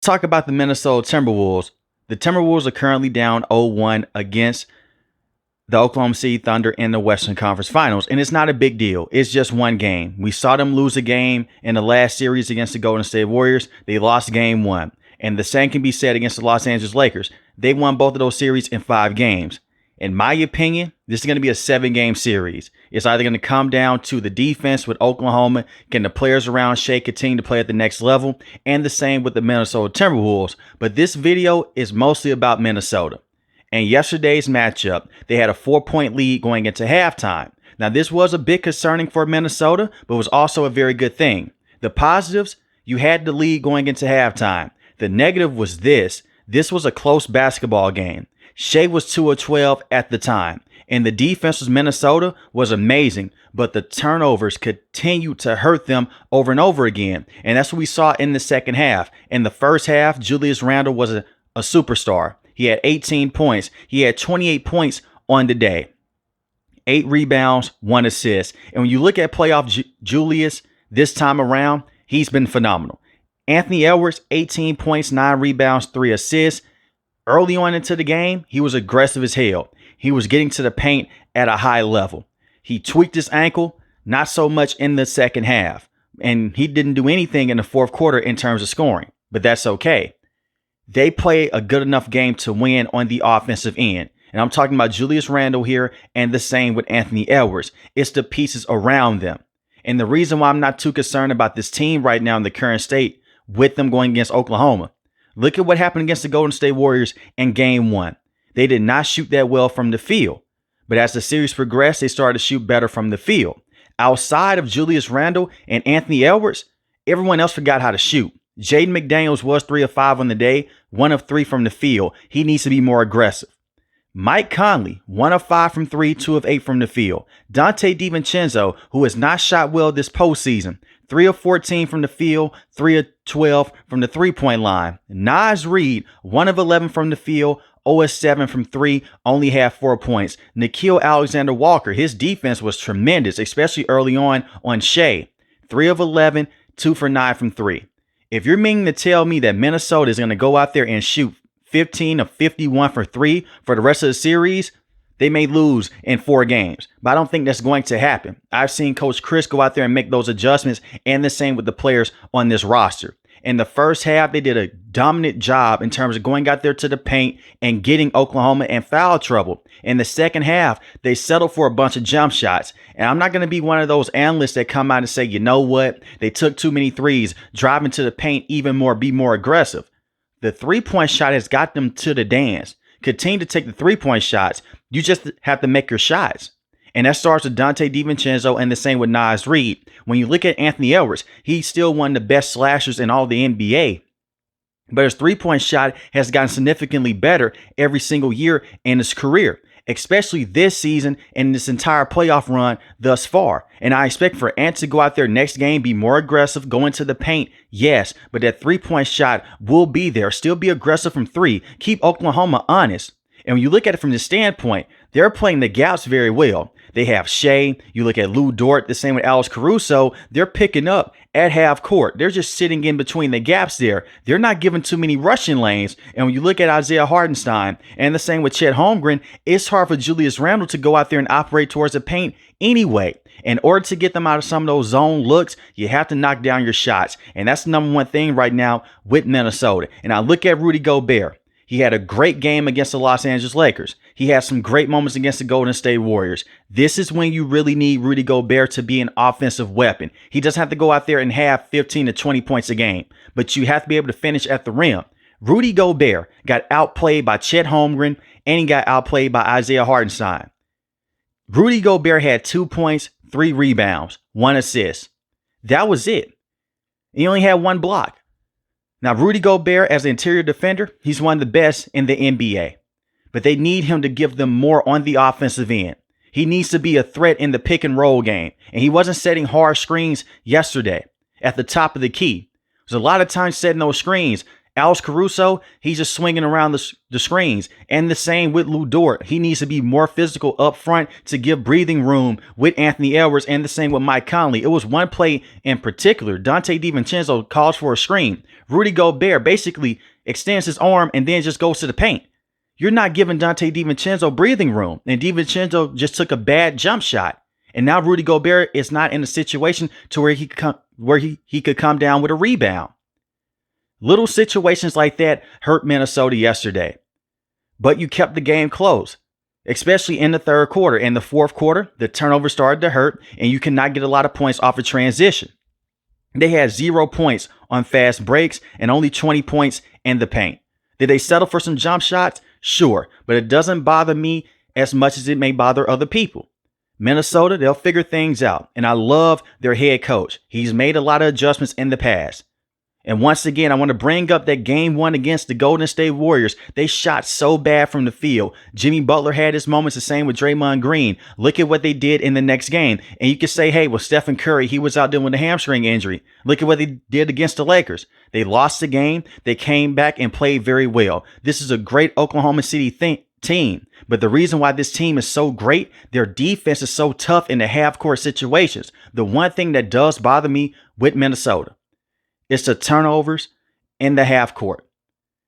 talk about the Minnesota Timberwolves. The Timberwolves are currently down 0-1 against the Oklahoma City Thunder in the Western Conference Finals, and it's not a big deal. It's just one game. We saw them lose a game in the last series against the Golden State Warriors. They lost game one, and the same can be said against the Los Angeles Lakers. They won both of those series in 5 games. In my opinion, this is going to be a 7-game series. It's either going to come down to the defense with Oklahoma. Can the players around Shea continue to play at the next level? And the same with the Minnesota Timberwolves. But this video is mostly about Minnesota. And yesterday's matchup, they had a 4-point lead going into halftime. Now, this was a bit concerning for Minnesota, but was also a very good thing. The positives, you had the lead going into halftime. The negative was this. This was a close basketball game. Shea was 2 of 12 at the time, and the defense of Minnesota was amazing, but the turnovers continued to hurt them over and over again, and that's what we saw in the second half. In the first half, Julius Randle was a superstar. He had 18 points. He had 28 points on the day, 8 rebounds, 1 assist. And when you look at playoff Julius this time around, he's been phenomenal. Anthony Edwards, 18 points, 9 rebounds, 3 assists. Early on into the game, he was aggressive as hell. He was getting to the paint at a high level. He tweaked his ankle, not so much in the second half. And he didn't do anything in the fourth quarter in terms of scoring, but that's okay. They play a good enough game to win on the offensive end. And I'm talking about Julius Randle here, and the same with Anthony Edwards. It's the pieces around them. And the reason why I'm not too concerned about this team right now in the current state with them going against Oklahoma. Look at what happened against the Golden State Warriors in game 1. They did not shoot that well from the field. But as the series progressed, they started to shoot better from the field. Outside of Julius Randle and Anthony Edwards, everyone else forgot how to shoot. Jaden McDaniels was 3 of 5 on the day, 1 of 3 from the field. He needs to be more aggressive. Mike Conley, 1 of 5 from 3, 2 of 8 from the field. Dante DiVincenzo, who has not shot well this postseason, 3 of 14 from the field, 3 of 12 from the three-point line. Naz Reid, 1 of 11 from the field, 0 of 7 from 3, only had 4 points. Nickeil Alexander-Walker, his defense was tremendous, especially early on Shea. 3 of 11, 2 for 9 from 3. If you're meaning to tell me that Minnesota is going to go out there and shoot 15 of 51 for 3 for the rest of the series, they may lose in 4 games. But I don't think that's going to happen. I've seen Coach Chris go out there and make those adjustments, and the same with the players on this roster. In the first half, they did a dominant job in terms of going out there to the paint and getting Oklahoma in foul trouble. In the second half, they settled for a bunch of jump shots. And I'm not going to be one of those analysts that come out and say, you know what? They took too many threes, driving to the paint even more, be more aggressive. The three-point shot has got them to the dance. Continue to take the three-point shots. You just have to make your shots. And that starts with Dante DiVincenzo, and the same with Naz Reid. When you look at Anthony Edwards, he's still one of the best slashers in all the NBA. But his three-point shot has gotten significantly better every single year in his career, especially this season and this entire playoff run thus far. And I expect for Ant to go out there next game, be more aggressive, go into the paint, yes, but that three-point shot will be there. Still be aggressive from 3. Keep Oklahoma honest. And when you look at it from this standpoint, they're playing the gaps very well. They have Shea. You look at Lou Dort, the same with Alex Caruso. They're picking up at half court. They're just sitting in between the gaps there. They're not giving too many rushing lanes. And when you look at Isaiah Hartenstein and the same with Chet Holmgren, it's hard for Julius Randle to go out there and operate towards the paint anyway. In order to get them out of some of those zone looks, you have to knock down your shots. And that's the number one thing right now with Minnesota. And I look at Rudy Gobert. He had a great game against the Los Angeles Lakers. He had some great moments against the Golden State Warriors. This is when you really need Rudy Gobert to be an offensive weapon. He doesn't have to go out there and have 15 to 20 points a game, but you have to be able to finish at the rim. Rudy Gobert got outplayed by Chet Holmgren, and he got outplayed by Isaiah Hartenstein. Rudy Gobert had 2 points, 3 rebounds, 1 assist. That was it. He only had 1 block. Now, Rudy Gobert, as an interior defender, he's one of the best in the NBA. But they need him to give them more on the offensive end. He needs to be a threat in the pick and roll game. And he wasn't setting hard screens yesterday at the top of the key. There's a lot of times setting those screens Alex Caruso, he's just swinging around the screens. And the same with Lou Dort. He needs to be more physical up front to give breathing room with Anthony Edwards, and the same with Mike Conley. It was one play in particular. Dante DiVincenzo calls for a screen. Rudy Gobert basically extends his arm and then just goes to the paint. You're not giving Dante DiVincenzo breathing room. And DiVincenzo just took a bad jump shot. And now Rudy Gobert is not in a situation to where he could come down with a rebound. Little situations like that hurt Minnesota yesterday. But you kept the game close, especially in the third quarter. In the fourth quarter, the turnover started to hurt, and you cannot get a lot of points off of transition. They had 0 points on fast breaks and only 20 points in the paint. Did they settle for some jump shots? Sure, but it doesn't bother me as much as it may bother other people. Minnesota, they'll figure things out, and I love their head coach. He's made a lot of adjustments in the past. And once again, I want to bring up that game one against the Golden State Warriors. They shot so bad from the field. Jimmy Butler had his moments, the same with Draymond Green. Look at what they did in the next game. And you can say, hey, well, Stephen Curry, he was out dealing with a hamstring injury. Look at what they did against the Lakers. They lost the game. They came back and played very well. This is a great Oklahoma City team. But the reason why this team is so great, their defense is so tough in the half-court situations. The one thing that does bother me with Minnesota, it's the turnovers in the half court.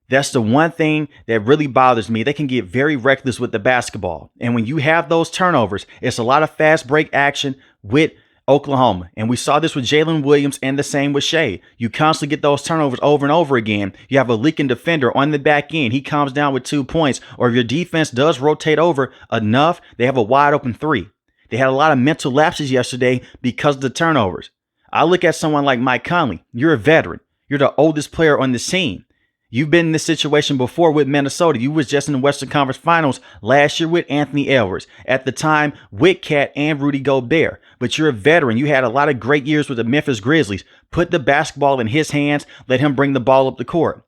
That's the one thing that really bothers me. They can get very reckless with the basketball. And when you have those turnovers, it's a lot of fast break action with Oklahoma. And we saw this with Jalen Williams and the same with Shea. You constantly get those turnovers over and over again. You have a leaking defender on the back end. He comes down with 2 points. Or if your defense does rotate over enough, they have a wide open three. They had a lot of mental lapses yesterday because of the turnovers. I look at someone like Mike Conley. You're a veteran. You're the oldest player on this team. You've been in this situation before with Minnesota. You was just in the Western Conference Finals last year with Anthony Edwards. At the time, with Cat and Rudy Gobert. But you're a veteran. You had a lot of great years with the Memphis Grizzlies. Put the basketball in his hands. Let him bring the ball up the court.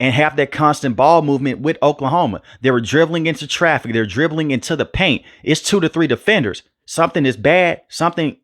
And have that constant ball movement with Oklahoma. They were dribbling into traffic. They're dribbling into the paint. It's 2 to 3 defenders. Something is bad. Something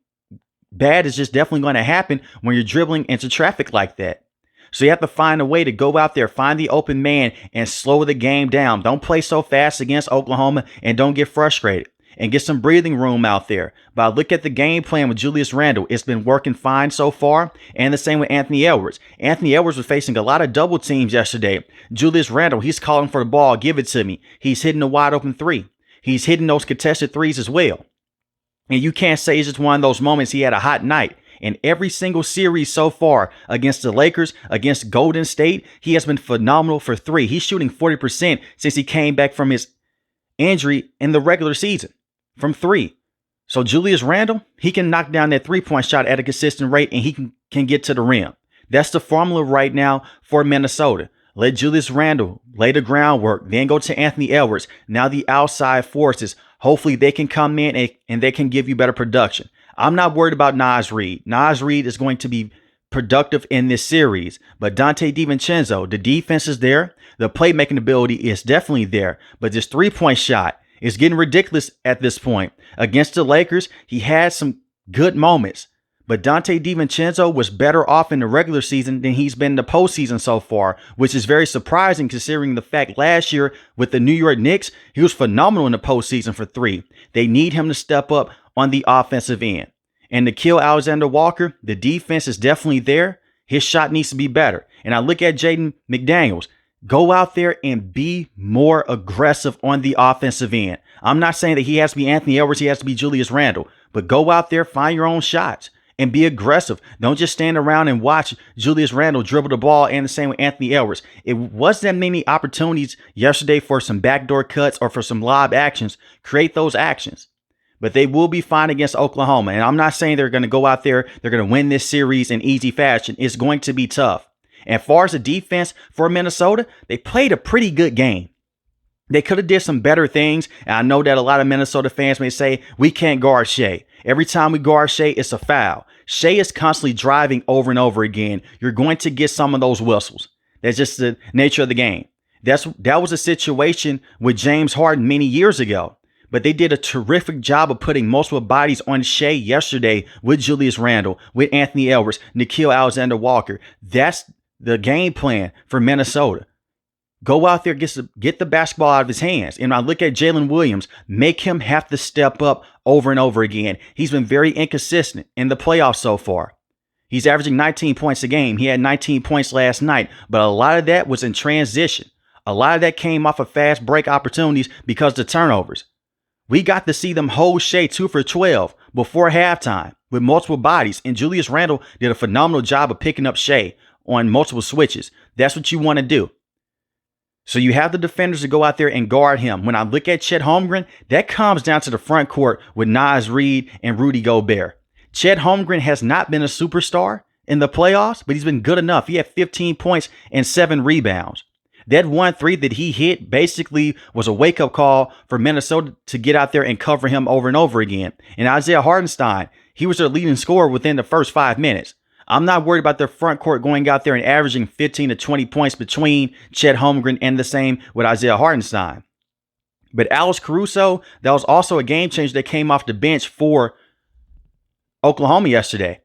bad is just definitely going to happen when you're dribbling into traffic like that. So you have to find a way to go out there, find the open man, and slow the game down. Don't play so fast against Oklahoma and don't get frustrated. And get some breathing room out there. But I look at the game plan with Julius Randle. It's been working fine so far. And the same with Anthony Edwards. Anthony Edwards was facing a lot of double teams yesterday. Julius Randle, he's calling for the ball. Give it to me. He's hitting a wide open three. He's hitting those contested threes as well. And you can't say it's just one of those moments he had a hot night. In every single series so far against the Lakers, against Golden State, he has been phenomenal for three. He's shooting 40% since he came back from his injury in the regular season from three. So Julius Randle, he can knock down that three-point shot at a consistent rate, and he can get to the rim. That's the formula right now for Minnesota. Let Julius Randle lay the groundwork, then go to Anthony Edwards. Now the outside forces, hopefully they can come in and they can give you better production. I'm not worried about Naz Reid. Naz Reid is going to be productive in this series. But Dante DiVincenzo, the defense is there. The playmaking ability is definitely there. But this three-point shot is getting ridiculous at this point. Against the Lakers, he had some good moments. But Dante DiVincenzo was better off in the regular season than he's been in the postseason so far, which is very surprising considering the fact last year with the New York Knicks, he was phenomenal in the postseason for three. They need him to step up on the offensive end. And to kill Alexander Walker, the defense is definitely there. His shot needs to be better. And I look at Jaden McDaniels. Go out there and be more aggressive on the offensive end. I'm not saying that he has to be Anthony Edwards, he has to be Julius Randle. But go out there, find your own shots. And be aggressive. Don't just stand around and watch Julius Randle dribble the ball, and the same with Anthony Edwards. It wasn't that many opportunities yesterday for some backdoor cuts or for some lob actions. Create those actions. But they will be fine against Oklahoma. And I'm not saying they're going to go out there, they're going to win this series in easy fashion. It's going to be tough. And as far as the defense for Minnesota, they played a pretty good game. They could have did some better things. And I know that a lot of Minnesota fans may say, we can't guard Shea. Every time we guard Shea, it's a foul. Shea is constantly driving over and over again. You're going to get some of those whistles. That's just the nature of the game. That was a situation with James Harden many years ago. But they did a terrific job of putting multiple bodies on Shea yesterday with Julius Randle, with Anthony Edwards, Nickeil Alexander-Walker. That's the game plan for Minnesota. Go out there, get the basketball out of his hands. And I look at Jalen Williams, make him have to step up over and over again. He's been very inconsistent in the playoffs so far. He's averaging 19 points a game. He had 19 points last night, but a lot of that was in transition. A lot of that came off of fast break opportunities because of the turnovers. We got to see them hold Shea 2 for 12 before halftime with multiple bodies, and Julius Randle did a phenomenal job of picking up Shea on multiple switches. That's what you want to do. So you have the defenders to go out there and guard him. When I look at Chet Holmgren, that comes down to the front court with Naz Reid and Rudy Gobert. Chet Holmgren has not been a superstar in the playoffs, but he's been good enough. He had 15 points and 7 rebounds. That 1-3 that he hit basically was a wake-up call for Minnesota to get out there and cover him over and over again. And Isaiah Hartenstein, he was their leading scorer within the first 5 minutes. I'm not worried about their front court going out there and averaging 15 to 20 points between Chet Holmgren and the same with Isaiah Hartenstein. But Alex Caruso, that was also a game changer that came off the bench for Oklahoma yesterday.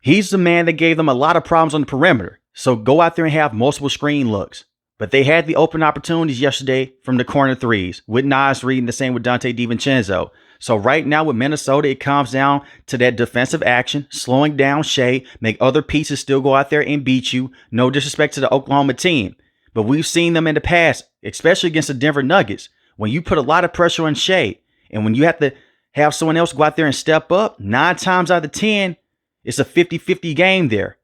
He's the man that gave them a lot of problems on the perimeter. So go out there and have multiple screen looks. But they had the open opportunities yesterday from the corner threes with Naz Reid and the same with Dante DiVincenzo. So right now with Minnesota, it comes down to that defensive action, slowing down Shea, make other pieces still go out there and beat you. No disrespect to the Oklahoma team. But we've seen them in the past, especially against the Denver Nuggets. When you put a lot of pressure on Shea and when you have to have someone else go out there and step up, 9 times out of 10, it's a 50-50 game there.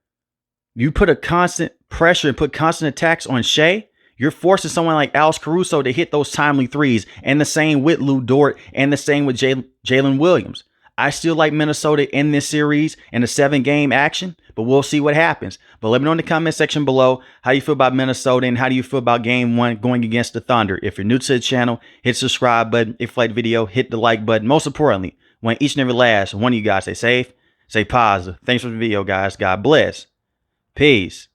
You put a constant pressure and put constant attacks on Shea, you're forcing someone like Alex Caruso to hit those timely threes, and the same with Lou Dort, and the same with Jalen Williams. I still like Minnesota in this series in a 7-game action, but we'll see what happens. But let me know in the comment section below how you feel about Minnesota and how do you feel about game 1 going against the Thunder. If you're new to the channel, hit the subscribe button. If you like the video, hit the like button. Most importantly, want each and every last one of you guys stay safe, stay positive. Thanks for the video, guys. God bless. Peace.